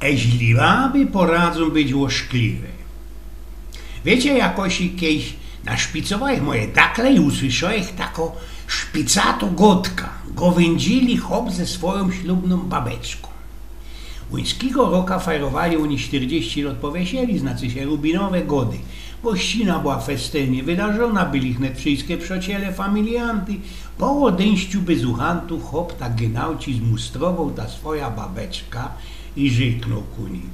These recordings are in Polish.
Eźliwaby poradzą być łoszkliwe. Wiecie, jakoś kiedyś našpicowałech moje dakle i usłyszałech tako szpicato gotka. Go wędzili chłop ze swoją ślubną babeczką. Łyńskiego roka fajrowali oni 40 lat po wesieli, znaczy się rubinowe gody. Gościna była festynie wydarzona, byli wnet wszystkie przyjaciele, familianty. Po odejściu bezuchantów chłop tak genauci zmustrował ta swoja babeczka i rzeknął ku nim.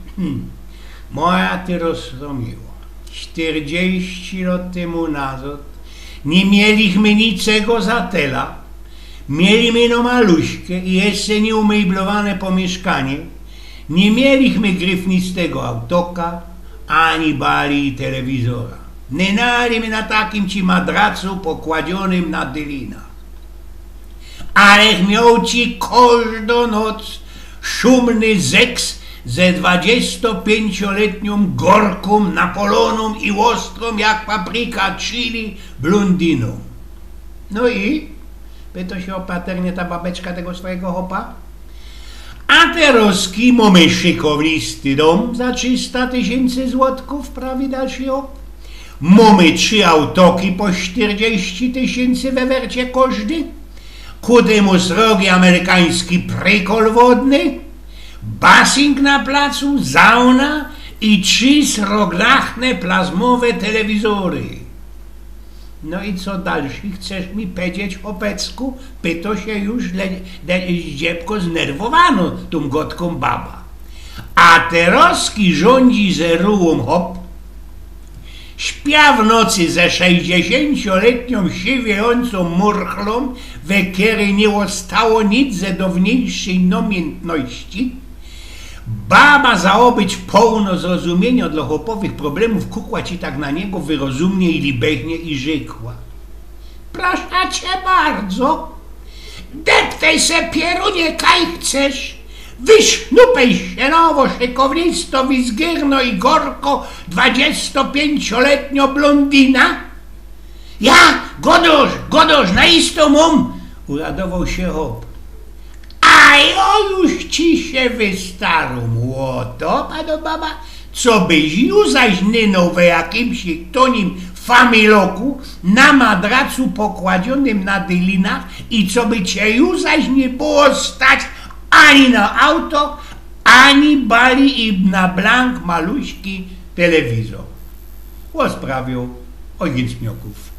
Moja ty rozromiło, 40 lat temu nazad nie mieliśmy niczego za tela. Mieliśmy no maluśkę i jeszcze nieumeblowane pomieszkanie. Nie mieliśmy gryfnistego autoka, ani bali i telewizora. Nie naliśmy na takim ci madracu pokładzionym na dylinach. Alech miał ci każdą noc szumny seks ze 25-letnią gorką, napoloną i ostrą jak papryka chili blondiną. No i? Pyta się opaternie ta babeczka tego swojego chopa. A teroski mamy szykownisty dom za 300 000 złotków, prawi dalszy hop. Mamy 3 autoki po 40 000 we wercie każdy. Ku temu srogi amerykański prykol wodny, basing na placu, sauna i 3 sroglachne plazmowe telewizory. No i co dalszy? Chcesz mi powiedzieć, chłopecku? Pyto się już dziebko znerwowano tą gotką baba. A teroski rządzi ze rułą hop. Śpia w nocy ze 60-letnią siwiejącą murchlą, we której nie zostało nic ze dawniejszej namiętności. Baba zaobyć pełno zrozumienia dla chłopowych problemów kukła ci tak na niego wyrozumnie i libechnie i rzekła. Proszę cię bardzo, deptaj se pierunie kaj chcesz, wysznupej się nowo szykownisto, wizgierno i gorko 25-letnio blondina. Ja, godoż, na isto mam, uradował się hop. A ja już ci się wystarł młoto, pano baba, co byś już zaś nynął we jakimś tonim familoku na madracu pokładzionym na dylinach i co by cię już zaś nie było stać ani na auto, ani bali i na blank maluśki telewizor. Posprawił ojciec Miąków.